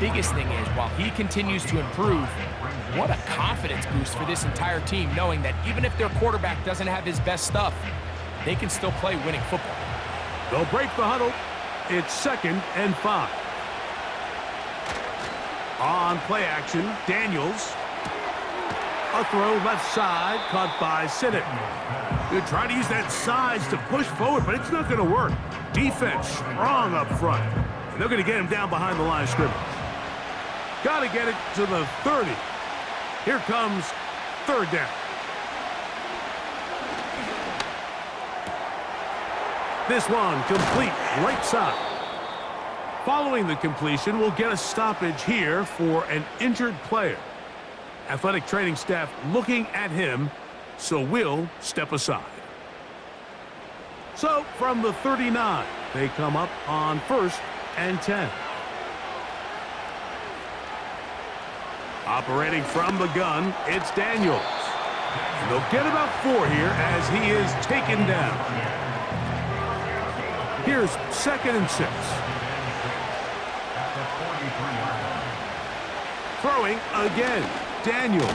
biggest thing is, while he continues to improve, what a confidence boost for this entire team, knowing that even if their quarterback doesn't have his best stuff, they can still play winning football. They'll break the huddle. It's 2nd and 5. On play action, Daniels. A throw left side, caught by Sinnott. They're trying to use that size to push forward, but it's not going to work. Defense strong up front. And they're going to get him down behind the line of scrimmage. Got to get it to the 30. Here comes 3rd down. This one complete right side. Following the completion, we'll get a stoppage here for an injured player. Athletic training staff looking at him, so we'll step aside. So from the 39, they come up on 1st and 10. Operating from the gun, it's Daniels. And they'll get about 4 here as he is taken down. Here's 2nd and 6. Throwing again, Daniels.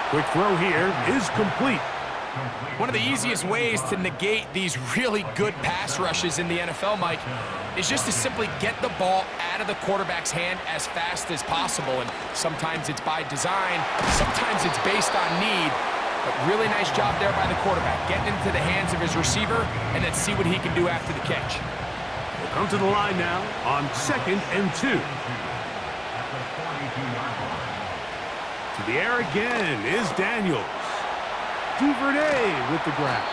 Quick throw here is complete. One of the easiest ways to negate these really good pass rushes in the NFL, Mike, is just to simply get the ball out of the quarterback's hand as fast as possible. And sometimes it's by design, sometimes it's based on need. But really nice job there by the quarterback, getting into the hands of his receiver, and then see what he can do after the catch. We'll come to the line now on 2nd and 2. To the air again is Daniels. Duvernay with the grab.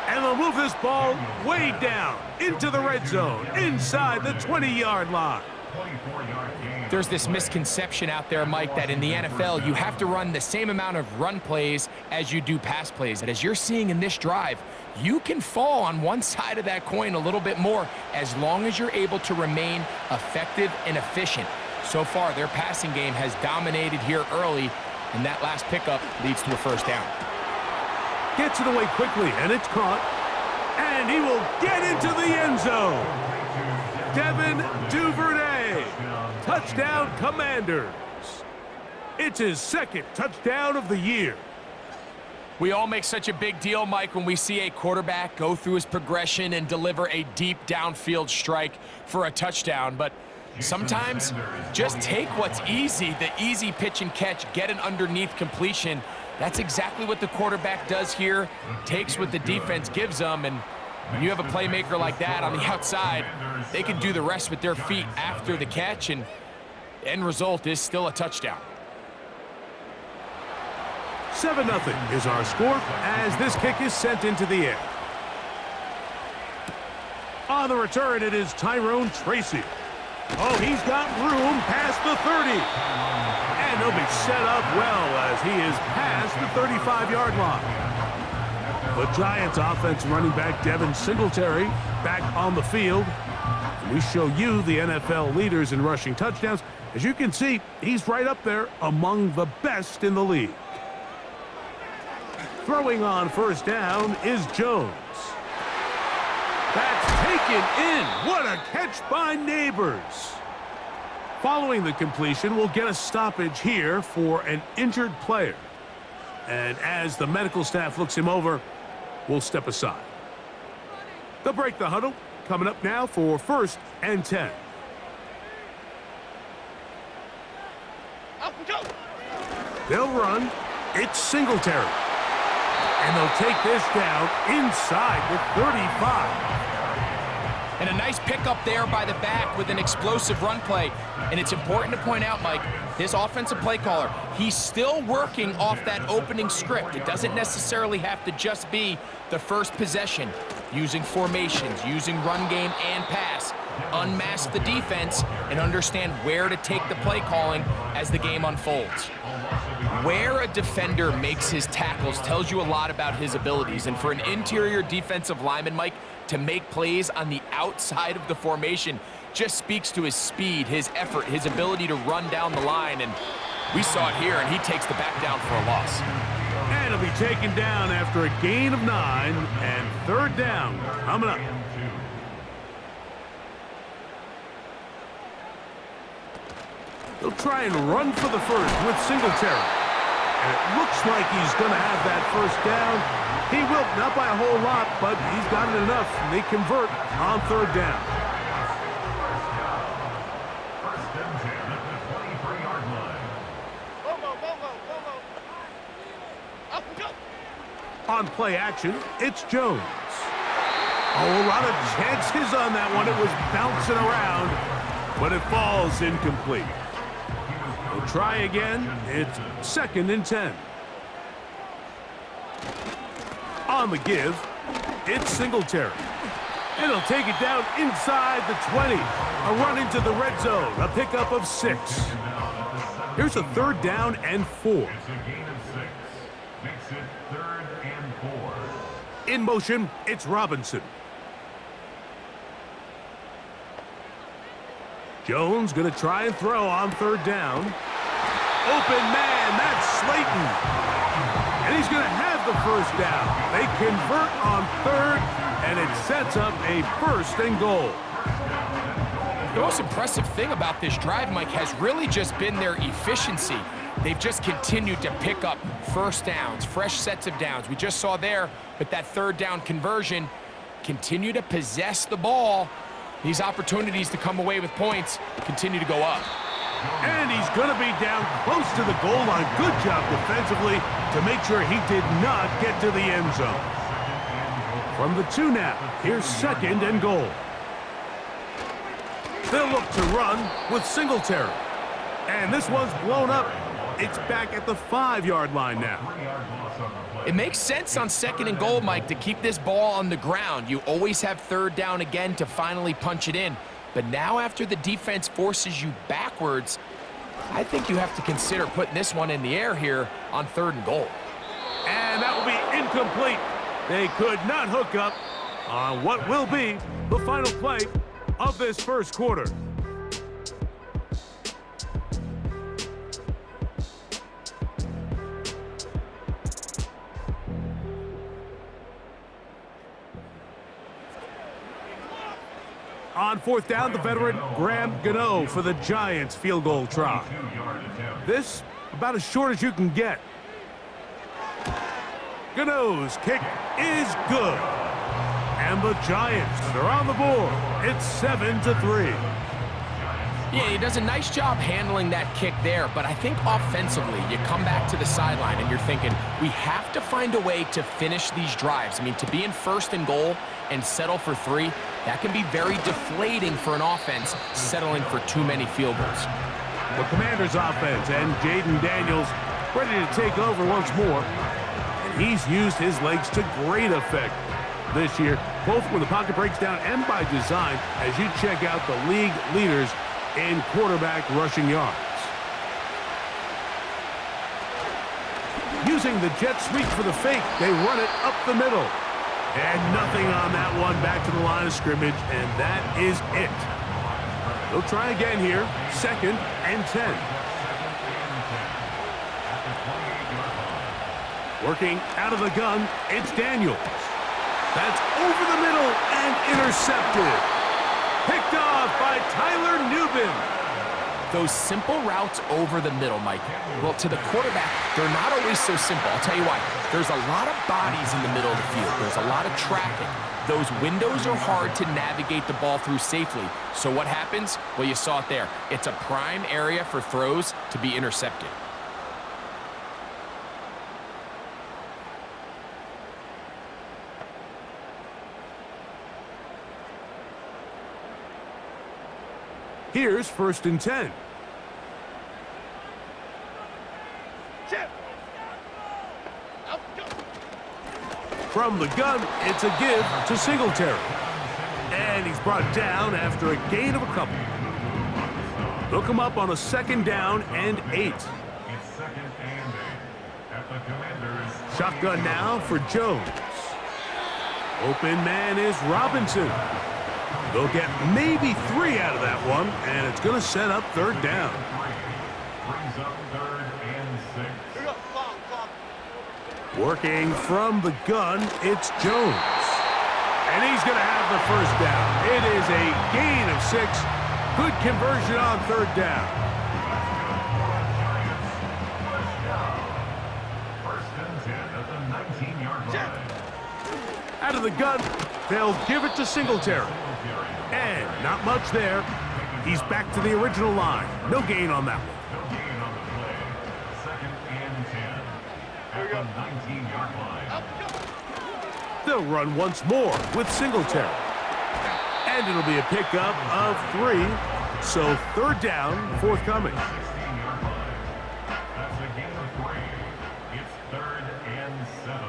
And they'll move this ball way down into the red zone, inside the 20-yard line. There's this misconception out there, Mike, that in the NFL, you have to run the same amount of run plays as you do pass plays. And as you're seeing in this drive, you can fall on one side of that coin a little bit more as long as you're able to remain effective and efficient. So far, their passing game has dominated here early, and that last pickup leads to a 1st down. Gets it away quickly, and it's caught. And he will get into the end zone. Devin Duvernay. Touchdown, Commanders. It's his 2nd touchdown of the year. We all make such a big deal, Mike, when we see a quarterback go through his progression and deliver a deep downfield strike for a touchdown. But sometimes just take what's easy, the easy pitch and catch, get an underneath completion. That's exactly what the quarterback does here, takes what the defense gives them, and when you have a playmaker like that on the outside, they can do the rest with their feet after the catch, and the end result is still a touchdown. 7-0 is our score as this kick is sent into the air. On the return, it is Tyrone Tracy. Oh, he's got room past the 30. And he'll be set up well as he is past the 35-yard line. The Giants offense running back Devin Singletary back on the field. And we show you the NFL leaders in rushing touchdowns. As you can see, he's right up there among the best in the league. Throwing on 1st down is Jones. That's taken in. What a catch by Neighbors. Following the completion, we'll get a stoppage here for an injured player. And as the medical staff looks him over, we'll step aside. They'll break the huddle. Coming up now for 1st and 10. They'll run. It's Singletary. And they'll take this down inside the 35. And a nice pickup there by the back with an explosive run play. And it's important to point out, Mike, this offensive play caller, he's still working off that opening script. It doesn't necessarily have to just be the first possession. Using formations, using run game and pass. Unmask the defense and understand where to take the play calling as the game unfolds. Where a defender makes his tackles tells you a lot about his abilities. And for an interior defensive lineman, Mike, to make plays on the outside of the formation just speaks to his speed, his effort, his ability to run down the line. And we saw it here, and he takes the back down for a loss. And he'll be taken down after a gain of 9 and 3rd down coming up. He'll try and run for the first with Singletary. And it looks like he's going to have that first down. He will, not by a whole lot, but he's got it enough. And they convert on third down. First and 10 at the 23-yard line. On play action, it's Jones. Oh, a lot of chances on that one. It was bouncing around, but it falls incomplete. We'll try again. It's 2nd and 10. On the give, it's Singletary. And he'll take it down inside the 20. A run into the red zone, a pickup of 6. Here's a 3rd down and 4. It's a gain of 6. Makes it 3rd and 4. In motion, it's Robinson. Jones going to try and throw on 3rd down. Open man, that's Slayton. And he's going to have the first down. They convert on 3rd, and it sets up a 1st and goal. The most impressive thing about this drive, Mike, has really just been their efficiency. They've just continued to pick up first downs, fresh sets of downs. We just saw there with that 3rd down conversion, continue to possess the ball. These opportunities to come away with points continue to go up. And he's going to be down close to the goal line. Good job defensively to make sure he did not get to the end zone. From the 2 now, here's 2nd and goal. They'll look to run with Singletary. And this one's blown up. It's back at the 5-yard line now. It makes sense on 2nd and goal, Mike, to keep this ball on the ground. You always have 3rd down again to finally punch it in. But now after the defense forces you backwards, I think you have to consider putting this one in the air here on 3rd and goal. And that will be incomplete. They could not hook up on what will be the final play of this first quarter. On 4th down, the veteran Graham Gano for the Giants field goal try. This about as short as you can get. Gano's kick is good. And the Giants are on the board. It's 7-3. Yeah, he does a nice job handling that kick there, but I think offensively, you come back to the sideline and you're thinking, we have to find a way to finish these drives. I mean, to be in 1st and goal and settle for 3, that can be very deflating for an offense settling for too many field goals. The Commanders' offense and Jaden Daniels ready to take over once more. And he's used his legs to great effect this year, both when the pocket breaks down and by design, as you check out the league leaders in quarterback rushing yards. Using the jet sweep for the fake, they run it up the middle. And nothing on that one, back to the line of scrimmage, and that is it. They'll try again here, 2nd and 10. Working out of the gun, it's Daniels. That's over the middle and intercepted. Picked off by Tyler Nubin. Those simple routes over the middle, Mike, well, to the quarterback, they're not always so simple. I'll tell you why. There's a lot of bodies in the middle of the field. There's a lot of traffic. Those windows are hard to navigate the ball through safely. So what happens? Well, you saw it there. It's a prime area for throws to be intercepted. Here's 1st and 10. From the gun, it's a give to Singletary. And he's brought down after a gain of a couple. They'll come up on a 2nd down and 8. It's 2nd and 8 at the Commanders. Shotgun now for Jones. Open man is Robinson. They'll get maybe 3 out of that one, and it's going to set up 3rd down. Brings up 3rd and 6. Working from the gun, it's Jones. And he's going to have the first down. It is a gain of 6. Good conversion on 3rd down. Out of the gun, they'll give it to Singletary. And not much there. He's back to the original line. No gain on that one. No gain on the play. Second and 10. At the 19-yard line. They'll run once more with Singletary. And it'll be a pickup of 3. So third down, forthcoming. 16-yard line. That's a gain of 3. It's third and 7.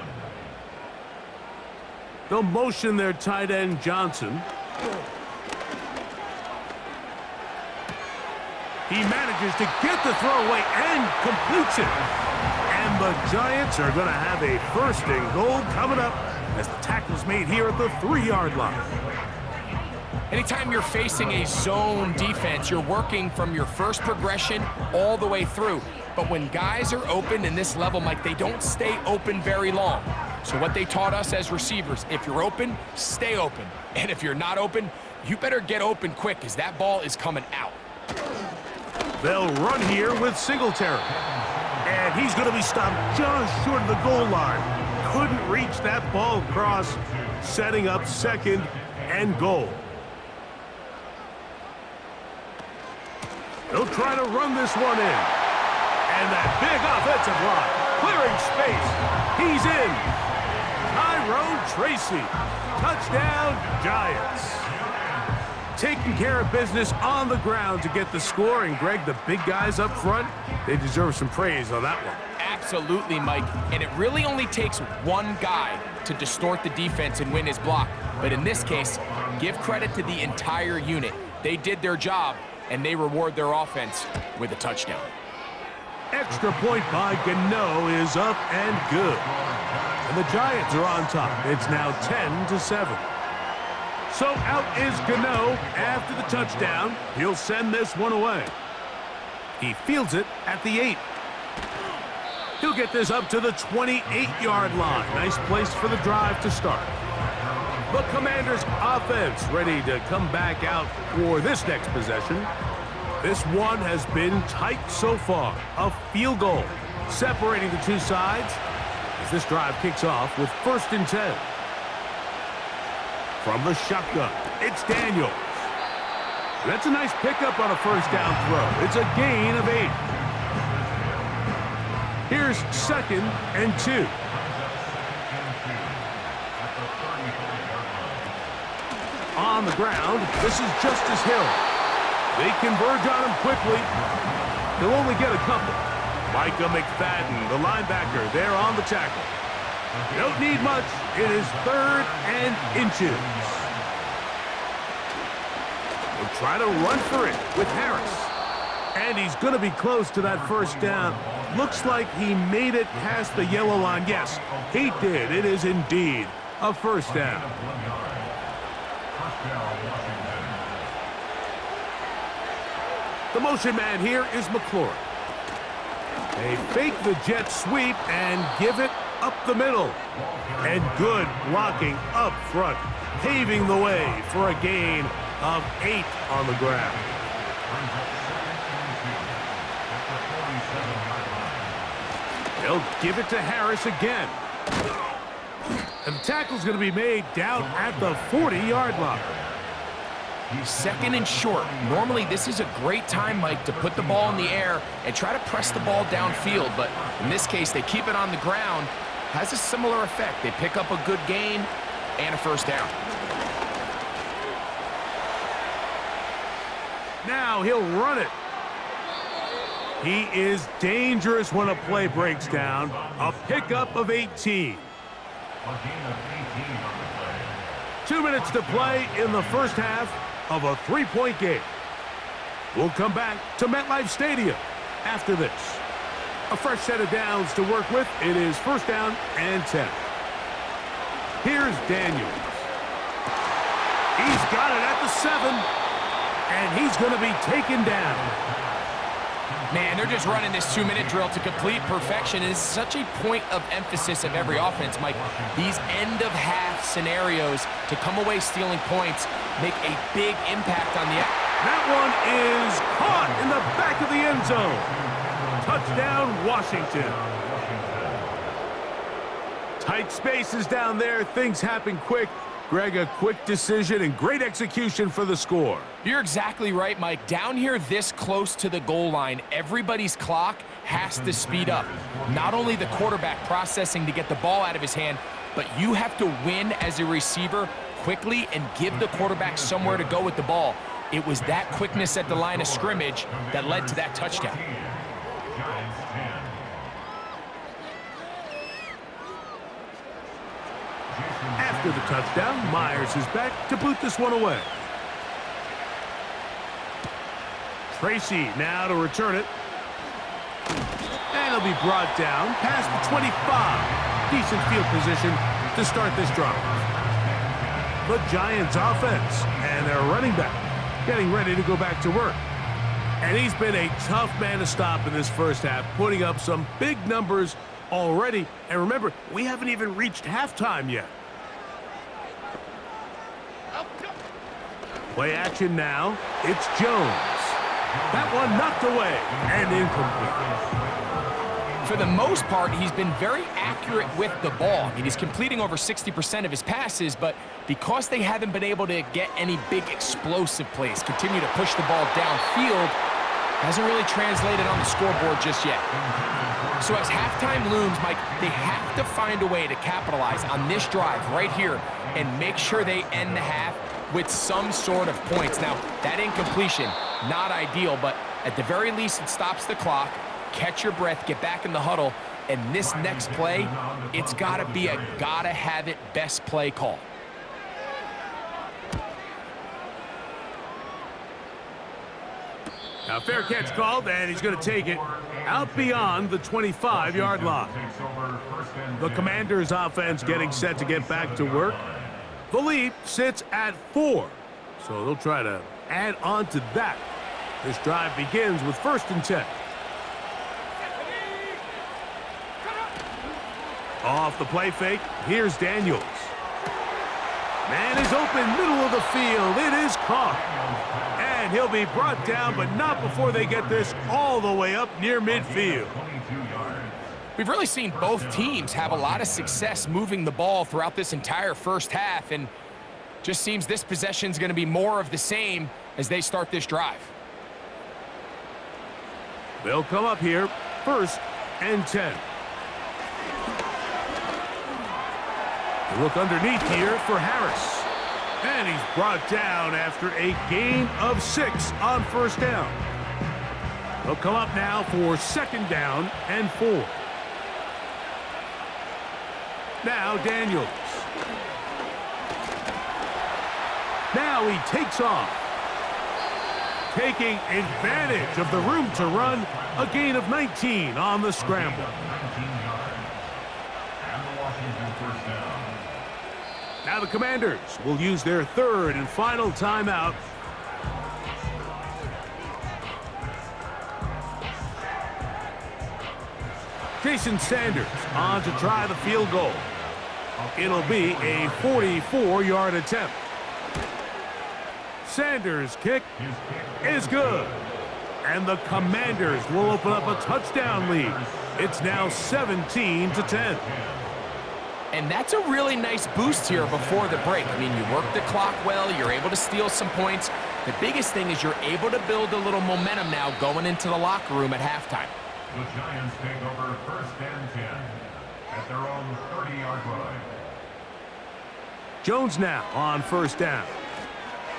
They'll motion their tight end, Johnson. He manages to get the throw away and completes it. And the Giants are going to have a first and goal coming up as the tackle's made here at the 3-yard line. Anytime you're facing a zone defense, you're working from your first progression all the way through. But when guys are open in this level, Mike, they don't stay open very long. So what they taught us as receivers, if you're open, stay open. And if you're not open, you better get open quick because that ball is coming out. They'll run here with Singletary. And he's going to be stopped just short of the goal line. Couldn't reach that ball across, setting up second and goal. They'll try to run this one in. And that big offensive line, clearing space. He's in. Tyrone Tracy. Touchdown, Giants. Taking care of business on the ground to get the score. And, Greg, the big guys up front, they deserve some praise on that one. Absolutely, Mike. And it really only takes one guy to distort the defense and win his block. But in this case, give credit to the entire unit. They did their job, and they reward their offense with a touchdown. Extra point by Gano is up and good. And the Giants are on top. It's now 10-7. So out is Gano after the touchdown. He'll send this one away. He fields it at the 8. He'll get this up to the 28-yard line. Nice place for the drive to start. The Commanders' offense ready to come back out for this next possession. This one has been tight so far. A field goal separating the two sides as this drive kicks off with 1st and 10. From the shotgun, it's Daniels. That's a nice pickup on a first down throw. It's a gain of 8. Here's 2nd and 2. On the ground, this is Justice Hill. They converge on him quickly. He'll only get a couple. Micah McFadden, the linebacker, there on the tackle. Don't need much. It is 3rd and inches. We'll try to run for it with Harris. And he's going to be close to that first down. Looks like he made it past the yellow line. Yes, he did. It is indeed a first down. The motion man here is McLaurin. They fake the jet sweep and give it up the middle. And good blocking up front, paving the way for a gain of 8 on the ground. They'll give it to Harris again. And the tackle's going to be made down at the 40-yard line. 2nd and short. Normally, this is a great time, Mike, to put the ball in the air and try to press the ball downfield. But in this case, they keep it on the ground. Has a similar effect. They pick up a good gain and a first down. Now he'll run it. He is dangerous when a play breaks down. A pickup of 18. 2 minutes to play in the first half of a 3-point game. We'll come back to MetLife Stadium after this. A fresh set of downs to work with. It is 1st down and 10. Here's Daniels. He's got it at the 7, and he's going to be taken down. Man, they're just running this 2-minute drill to complete perfection. It is such a point of emphasis of every offense, Mike. These end-of-half scenarios to come away stealing points make a big impact on the... That one is caught in the back of the end zone. Touchdown, Washington. Tight spaces down there. Things happen quick. Greg, a quick decision and great execution for the score. You're exactly right, Mike. Down here this close to the goal line, everybody's clock has to speed up. Not only the quarterback processing to get the ball out of his hand, but you have to win as a receiver quickly and give the quarterback somewhere to go with the ball. It was that quickness at the line of scrimmage that led to that touchdown. Giants 10. After the touchdown, Myers is back to boot this one away. Tracy now to return it. And he'll be brought down past the 25. Decent field position to start this drive. The Giants offense and their running back getting ready to go back to work. And he's been a tough man to stop in this first half, putting up some big numbers already. And remember, we haven't even reached halftime yet. Play action now. It's Jones. That one knocked away and incomplete. For the most part, he's been very accurate with the ball. I mean, he's completing over 60% of his passes, but because they haven't been able to get any big explosive plays, continue to push the ball downfield, hasn't really translated on the scoreboard just yet. So as halftime looms, Mike, they have to find a way to capitalize on this drive right here and make sure they end the half with some sort of points. Now, that incompletion, not ideal, but at the very least, it stops the clock. Catch your breath, get back in the huddle, and this next play, it's got to be a gotta-have-it best play call. Now, fair catch called, and he's going to take it out beyond the 25-yard line. The Commanders' offense getting set to get back to work. The lead sits at 4, so they'll try to add on to that. This drive begins with 1st and 10. Off the play fake, here's Daniels. Man is open, middle of the field. It is caught. And he'll be brought down, but not before they get this all the way up near midfield. We've really seen both teams have a lot of success moving the ball throughout this entire first half, and just seems this possession's going to be more of the same as they start this drive. They'll come up here, 1st and 10. They look underneath here for Harris. And he's brought down after a gain of 6 on 1st down. They'll come up now for 2nd down and 4. Now Daniels. Now he takes off. Taking advantage of the room to run, a gain of 19 on the scramble. 19 yards. And the Washington 1st down. Now the Commanders will use their 3rd and final timeout. Jason Sanders on to try the field goal. It'll be a 44-yard attempt. Sanders' kick is good. And the Commanders will open up a touchdown lead. It's now 17-10. And that's a really nice boost here before the break. I mean, you work the clock well, you're able to steal some points. The biggest thing is you're able to build a little momentum now going into the locker room at halftime. The Giants take over 1st and 10 at their own 30-yard line. Jones now on 1st down.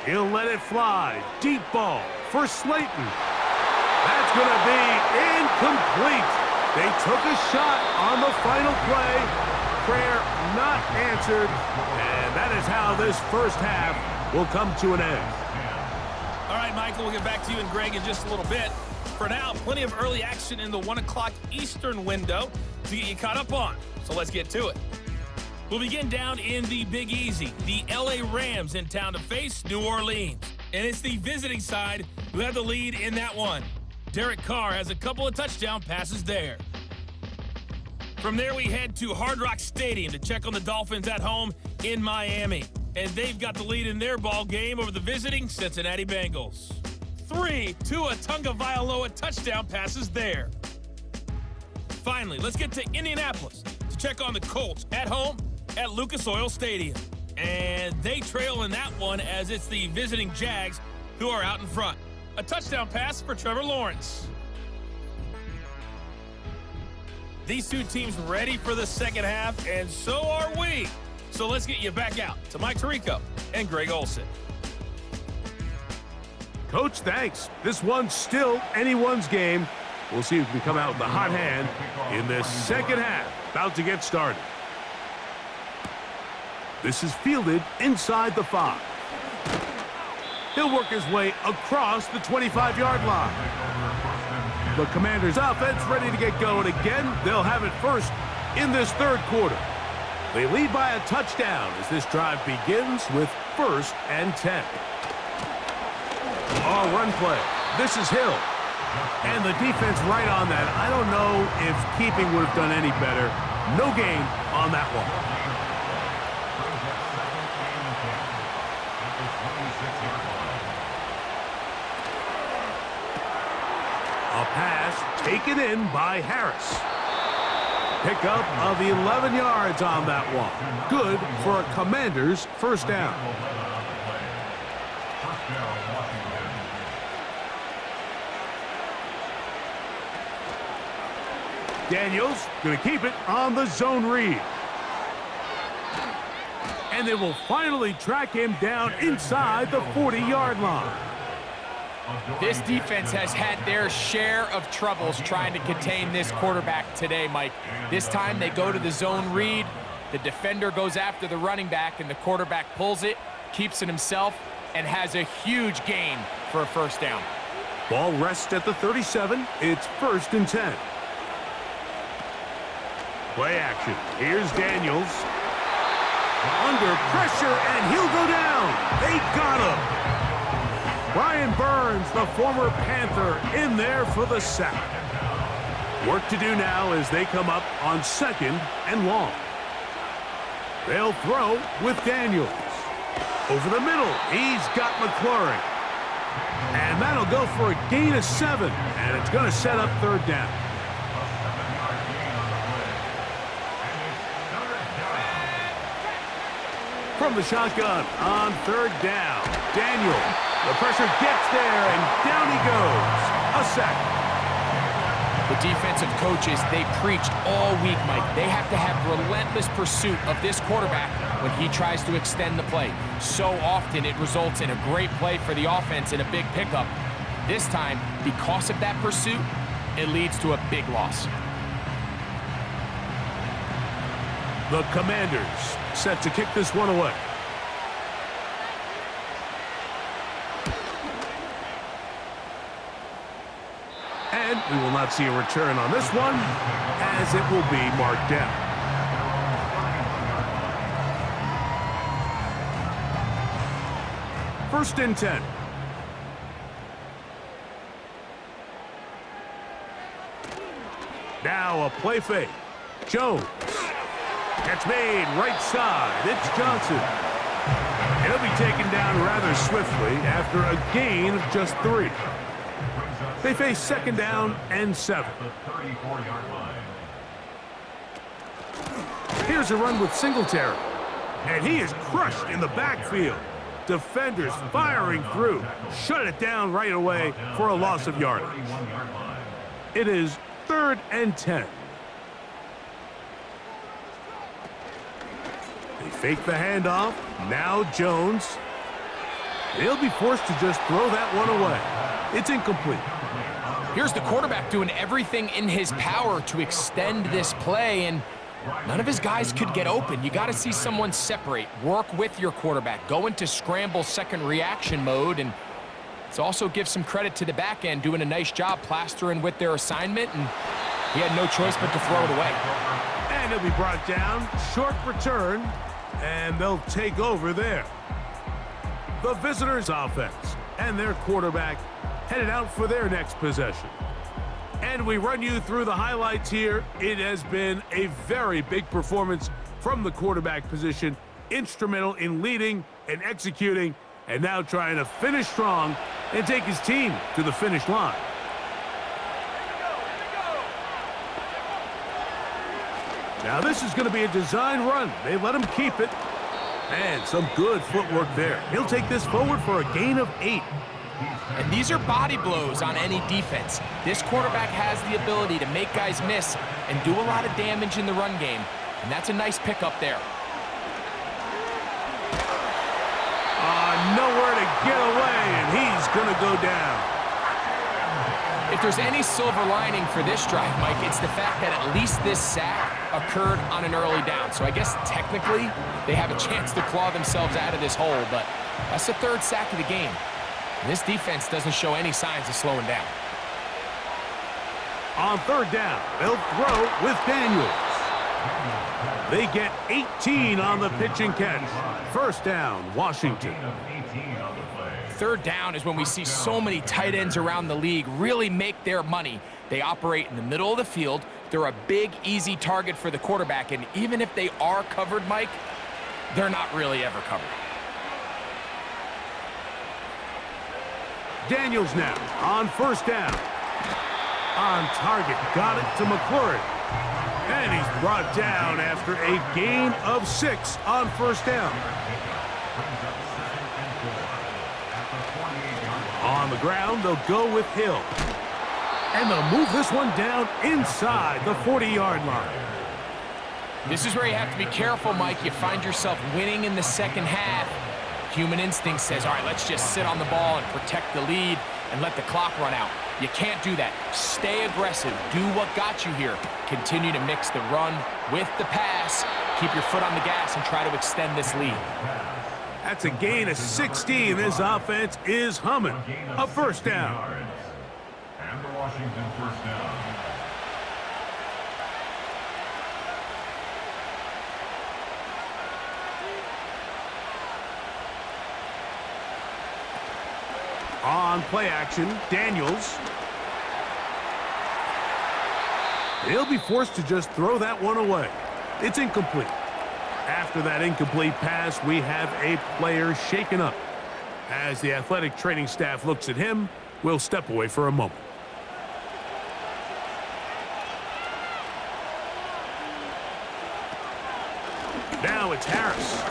He'll let it fly. Deep ball for Slayton. That's going to be incomplete. They took a shot on the final play. Prayer not answered, and that is how this first half will come to an end. All right, Michael, we'll get back to you and Greg in just a little bit. For now, plenty of early action in the 1 o'clock Eastern window to get you caught up on. So let's get to it. We'll begin down in the Big Easy. The LA Rams in town to face New Orleans. And it's the visiting side who have the lead in that one. Derek Carr has a couple of touchdown passes there. From there, we head to Hard Rock Stadium to check on the Dolphins at home in Miami. And they've got the lead in their ball game over the visiting Cincinnati Bengals. 3 Tua Tagovailoa touchdown passes there. Finally, let's get to Indianapolis to to check on the Colts at home at Lucas Oil Stadium. And they trail in that one as it's the visiting Jags who are out in front. A touchdown pass for Trevor Lawrence. These two teams ready for the second half, and so are we. So let's get you back out to Mike Tirico and Greg Olsen. Coach, thanks. This one's still anyone's game. We'll see who can come out with the hot hand in this second half. About to get started. This is fielded inside the 5. He'll work his way across the 25-yard line. The Commanders' offense ready to get going again. They'll have it first in this third quarter. They lead by a touchdown as this drive begins with 1st and 10. Oh, run play. This is Hill. And the defense right on that. I don't know if keeping would have done any better. No gain on that one. A pass taken in by Harris. Pickup of 11 yards on that one. Good for a Commanders first down. Daniels going to keep it on the zone read. And they will finally track him down inside the 40-yard line. This defense has had their share of troubles trying to contain this quarterback today, Mike. This time they go to the zone read. The defender goes after the running back, and the quarterback pulls it, keeps it himself, and has a huge gain for a first down. Ball rests at the 37. It's 1st and 10. Play action. Here's Daniels. Under pressure, and he'll go down. They got him. Brian Burns, the former Panther, in there for the sack. Work to do now as they come up on 2nd and long. They'll throw with Daniels. Over the middle, he's got McLaurin. And that'll go for a gain of 7, and it's going to set up 3rd down. From the shotgun on 3rd down, Daniel. The pressure gets there, and down he goes. A sack. The defensive coaches, they preached all week, Mike. They have to have relentless pursuit of this quarterback when he tries to extend the play. So often it results in a great play for the offense and a big pickup. This time, because of that pursuit, it leads to a big loss. The Commanders set to kick this one away. And we will not see a return on this one, as it will be marked down. First and 10. Now a play fake. Jones. Catch made right side. It's Johnson. He'll be taken down rather swiftly after a gain of just 3. They face 2nd down and 7. Here's a run with Singletary. And he is crushed in the backfield. Defenders firing through. Shut it down right away for a loss of yardage. It is 3rd and 10. They fake the handoff. Now Jones. He'll be forced to just throw that one away. It's incomplete. Here's the quarterback doing everything in his power to extend this play, and none of his guys could get open. You got to see someone separate, work with your quarterback, go into scramble second reaction mode, and it's also give some credit to the back end doing a nice job plastering with their assignment, and he had no choice but to throw it away. And he'll be brought down, short return, and they'll take over there. The visitors' offense and their quarterback headed out for their next possession. And we run you through the highlights here. It has been a very big performance from the quarterback position, instrumental in leading and executing, and now trying to finish strong and take his team to the finish line. Now this is going to be a design run. They let him keep it. And some good footwork there. He'll take this forward for a gain of 8. And these are body blows on any defense. This quarterback has the ability to make guys miss and do a lot of damage in the run game. And that's a nice pickup there. Nowhere to get away, and he's going to go down. If there's any silver lining for this drive, Mike, it's the fact that at least this sack occurred on an early down. So I guess technically they have a chance to claw themselves out of this hole, but that's the 3rd sack of the game. And this defense doesn't show any signs of slowing down. On 3rd down, they'll throw with Daniels. They get 18 on the pitch and catch. 1st down, Washington. 3rd down is when we see so many tight ends around the league really make their money. They operate in the middle of the field. They're a big, easy target for the quarterback, and even if they are covered, Mike, they're not really ever covered. Daniels now on 1st down. On target, got it to McClurry. And he's brought down after a gain of 6 on 1st down. On the ground, they'll go with Hill. And they'll move this one down inside the 40-yard line. This is where you have to be careful, Mike. You find yourself winning in the 2nd half. Human instinct says, all right, let's just sit on the ball and protect the lead and let the clock run out. You can't do that. Stay aggressive. Do what got you here. Continue to mix the run with the pass. Keep your foot on the gas and try to extend this lead. That's a gain of 16. This offense is humming. A 1st down. And the Washington 1st down. On play action, Daniels. He'll be forced to just throw that one away. It's incomplete. After that incomplete pass, we have a player shaken up. As the athletic training staff looks at him, we'll step away for a moment. Now it's Harris.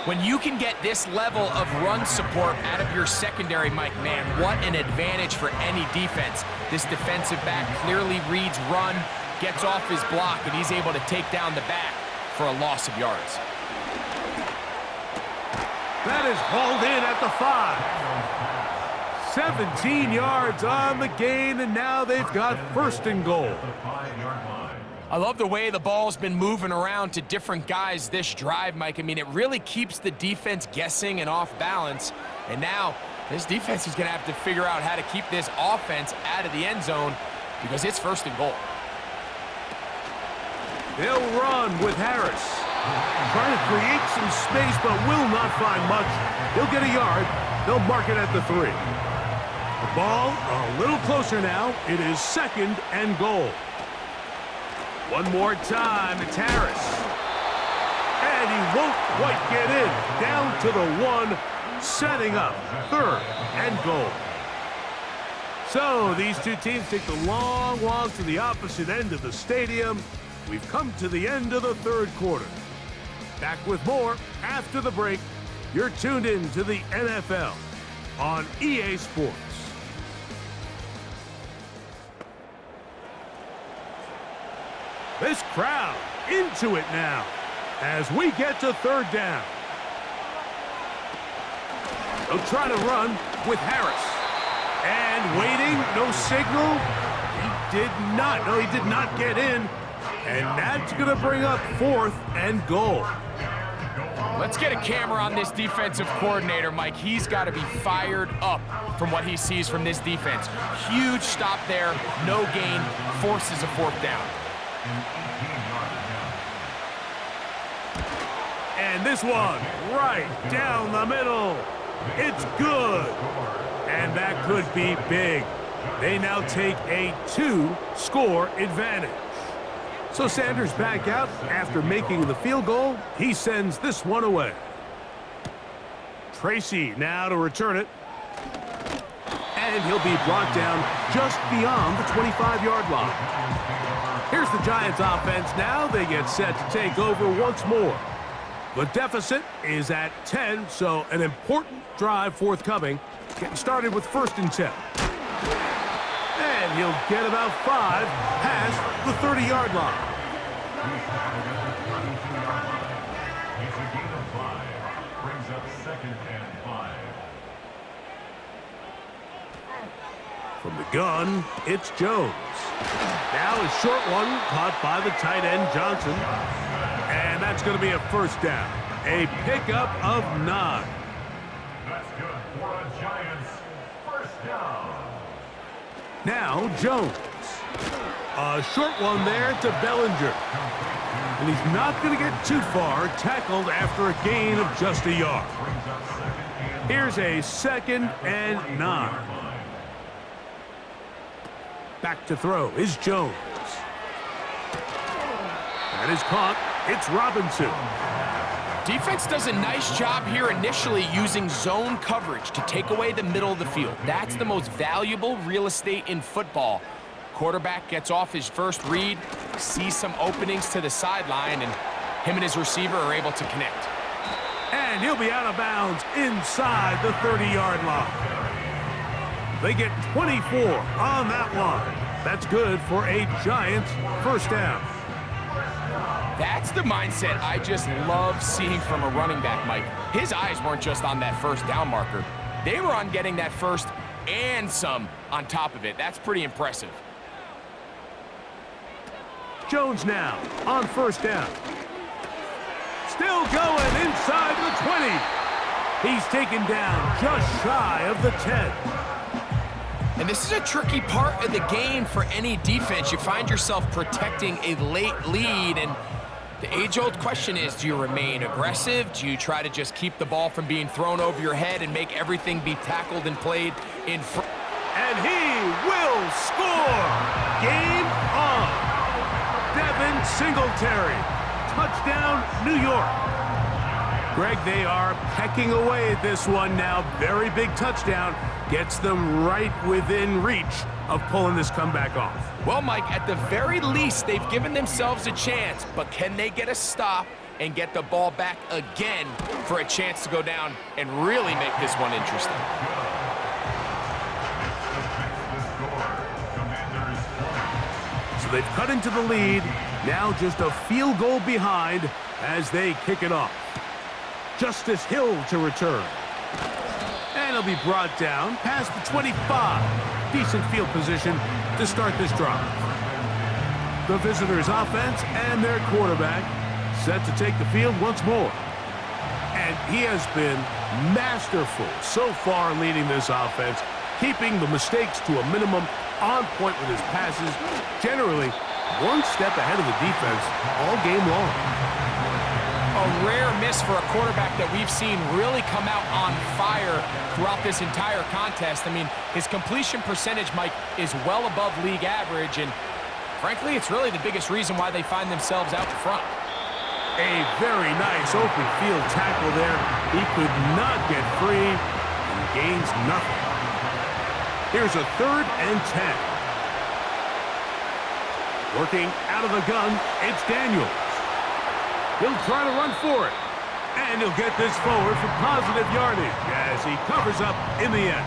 When you can get this level of run support out of your secondary, Mike, man, what an advantage for any defense. This defensive back clearly reads run, gets off his block, and he's able to take down the back for a loss of yards. That is hauled in at the 5. 17 yards on the gain, and now they've got 1st and goal. I love the way the ball's been moving around to different guys this drive, Mike. I mean, it really keeps the defense guessing and off balance. And now this defense is going to have to figure out how to keep this offense out of the end zone because it's 1st and goal. They'll run with Harris. Trying to create some space, but will not find much. He'll get a yard. They'll mark it at the 3. The ball a little closer now. It is 2nd and goal. One more time, it's Harris. And he won't quite get in. Down to the 1, setting up 3rd and goal. So these two teams take the long walk to the opposite end of the stadium. We've come to the end of the 3rd quarter. Back with more after the break. You're tuned in to the NFL on EA Sports. This crowd into it now as we get to 3rd down. They'll try to run with Harris. And waiting, no signal. He did not get in. And that's going to bring up 4th and goal. Let's get a camera on this defensive coordinator, Mike. He's got to be fired up from what he sees from this defense. Huge stop there, no gain, forces a 4th down. And this one, right down the middle. It's good. And that could be big. They now take a 2-score advantage. So Sanders back out after making the field goal. He sends this one away. Tracy now to return it. and he'll be brought down just beyond the 25-yard line. Here's the Giants offense now. They get set to take over once more. The deficit is at 10, so an important drive forthcoming. Getting started with 1st and 10. And he'll get about 5 past the 30-yard line. It's a gain of 5. Brings up 2nd and 5. From the gun, it's Jones. Now a short one caught by the tight end Johnson. And that's going to be a 1st down. A pickup of 9. That's good for a Giants 1st down. Now Jones. A short one there to Bellinger. And he's not going to get too far, tackled after a gain of just a yard. Here's a 2nd and 9. Back to throw is Jones. That is caught. It's Robinson. Defense does a nice job here initially using zone coverage to take away the middle of the field. That's the most valuable real estate in football. Quarterback gets off his first read, sees some openings to the sideline, and him and his receiver are able to connect. And he'll be out of bounds inside the 30-yard line. They get 24 on that one. That's good for a Giants 1st down. That's the mindset I just love seeing from a running back, Mike. His eyes weren't just on that 1st down marker. They were on getting that 1st and some on top of it. That's pretty impressive. Jones now on 1st down. Still going inside the 20. He's taken down just shy of the 10. And this is a tricky part of the game for any defense. You find yourself protecting a late lead, and the age-old question is, do you remain aggressive? Do you try to just keep the ball from being thrown over your head and make everything be tackled and played in front? And he will score! Game on! Devin Singletary. Touchdown, New York. Greg, they are pecking away at this one now. Very big touchdown. Gets them right within reach of pulling this comeback off. Well, Mike, at the very least, they've given themselves a chance, but can they get a stop and get the ball back again for a chance to go down and really make this one interesting? So they've cut into the lead. Now just a field goal behind as they kick it off. Justice Hill to return. And he'll be brought down past the 25. Decent field position to start this drive. The visitors' offense and their quarterback set to take the field once more. And he has been masterful so far leading this offense, keeping the mistakes to a minimum, on point with his passes, generally one step ahead of the defense all game long. A rare miss for a quarterback that we've seen really come out on fire throughout this entire contest. I mean, his completion percentage, Mike, is well above league average, and frankly, it's really the biggest reason why they find themselves out in front. A very nice open field tackle there. He could not get free and gains nothing. Here's a 3rd and 10. Working out of the gun, it's Daniels. He'll try to run for it. And he'll get this forward for positive yardage as he covers up in the end.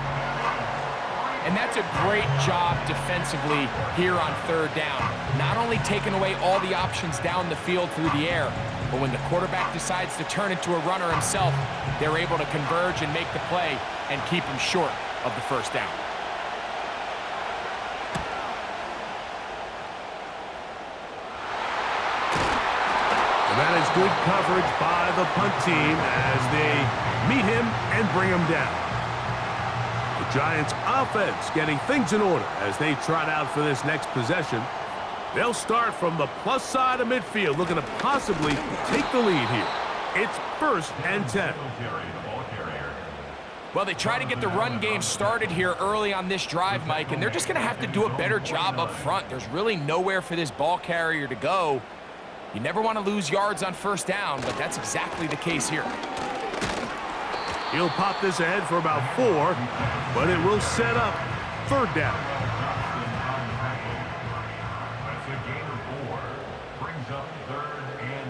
And that's a great job defensively here on 3rd down. Not only taking away all the options down the field through the air, but when the quarterback decides to turn into a runner himself, they're able to converge and make the play and keep him short of the 1st down. And that is good coverage by the punt team as they meet him and bring him down. The Giants offense getting things in order as they trot out for this next possession. They'll start from the plus side of midfield, looking to possibly take the lead here. It's 1st and 10. Well, they try to get the run game started here early on this drive, Mike, and they're just going to have to do a better job up front. There's really nowhere for this ball carrier to go. You never want to lose yards on 1st down, but that's exactly the case here. He'll pop this ahead for about 4, but it will set up third down. That's a gain of 4. Brings up 3rd and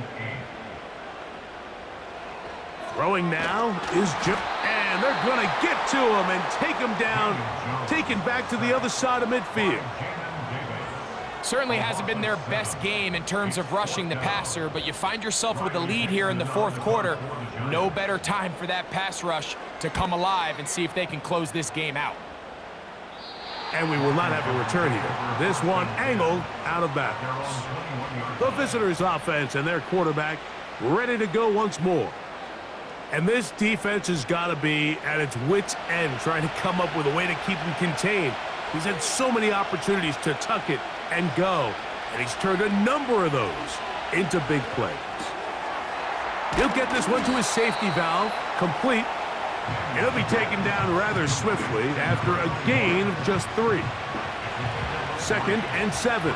8. Throwing now is Jim. And they're going to get to him and take him down, taken back to the other side of midfield. Certainly hasn't been their best game in terms of rushing the passer, but you find yourself with a lead here in the fourth quarter. No better time for that pass rush to come alive and see if they can close this game out. And we will not have a return here. This one angled out of bounds. The visitors' offense and their quarterback ready to go once more. And this defense has got to be at its wits' end, trying to come up with a way to keep him contained. He's had so many opportunities to tuck it and go, and he's turned a number of those into big plays. He'll get this one to his safety valve, complete. He'll be taken down rather swiftly after a gain of just 3. 2nd and 7.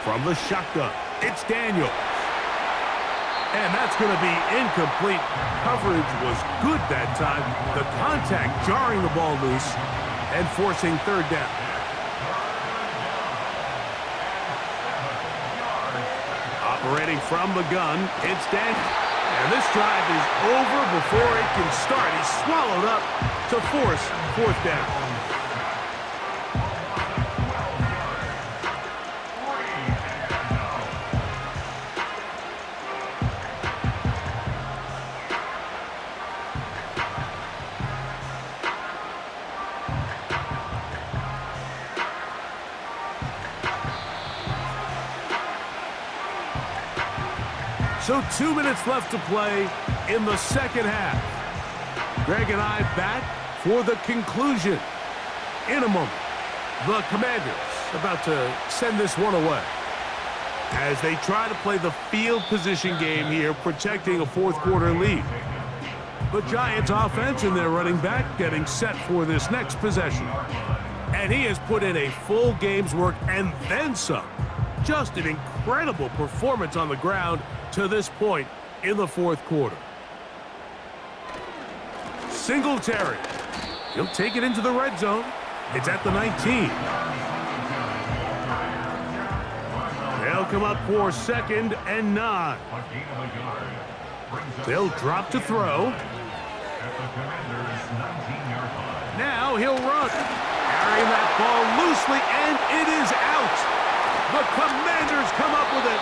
From the shotgun, it's Daniels. And that's going to be incomplete. Coverage was good that time. The contact jarring the ball loose and forcing 3rd down. Operating from the gun, it's Daniels. And this drive is over before it can start. He's swallowed up to force 4th down. So 2 minutes left to play in the second half. Greg and I back for the conclusion. In a moment, the Commanders about to send this one away as they try to play the field position game here, protecting a fourth quarter lead. The Giants offense and their running back getting set for this next possession. And he has put in a full game's work and then some. Just an incredible performance on the ground to this point in the fourth quarter. Singletary. He'll take it into the red zone. It's at the 19. They'll come up for 2nd and 9. They'll drop to throw. Now he'll run. Carrying that ball loosely, and it is out. The Commanders come up with it.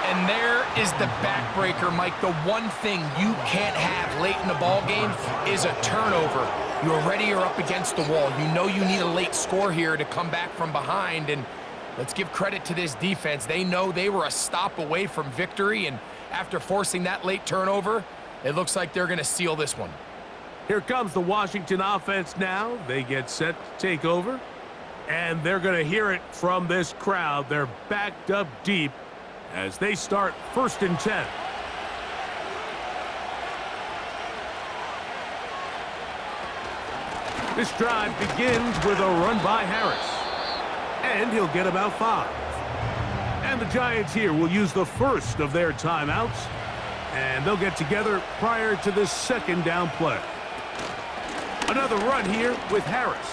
And there is the backbreaker, Mike. The one thing you can't have late in the ball game is a turnover. You already are up against the wall. You know you need a late score here to come back from behind. And let's give credit to this defense. They know they were a stop away from victory. And after forcing that late turnover, it looks like they're going to seal this one. Here comes the Washington offense now. They get set to take over. And they're going to hear it from this crowd. They're backed up deep as they start 1st and 10. This drive begins with a run by Harris. And he'll get about 5. And the Giants here will use the first of their timeouts. And they'll get together prior to this 2nd down play. Another run here with Harris.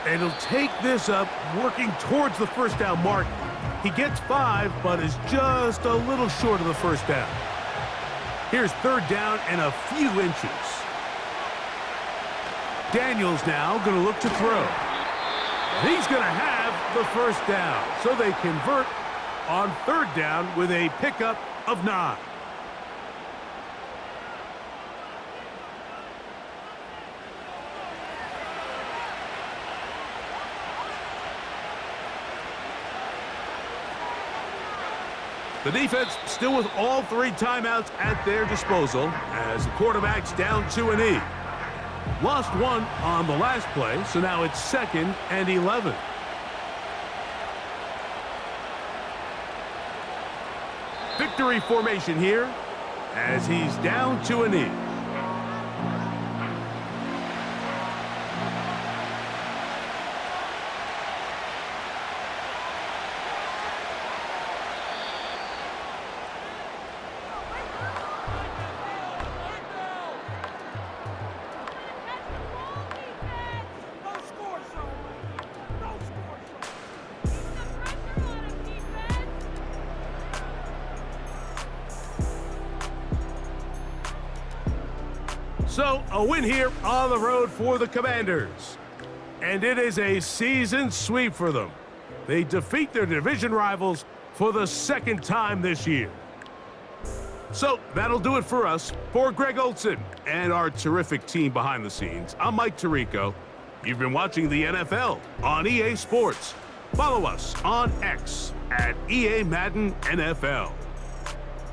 And he'll take this up, working towards the 1st down mark. He gets 5, but is just a little short of the 1st down. Here's 3rd down and a few inches. Daniels now going to look to throw. He's going to have the 1st down. So they convert on 3rd down with a pickup of 9. The defense still with all 3 timeouts at their disposal as the quarterback's down to an E. Lost 1 on the last play, so now it's 2nd and 11. Victory formation here as he's down to an E. So, a win here on the road for the Commanders. And it is a season sweep for them. They defeat their division rivals for the second time this year. So, that'll do it for us. For Greg Olson and our terrific team behind the scenes, I'm Mike Tirico. You've been watching the NFL on EA Sports. Follow us on X at EA Madden NFL.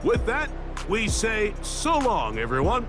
With that, we say so long, everyone.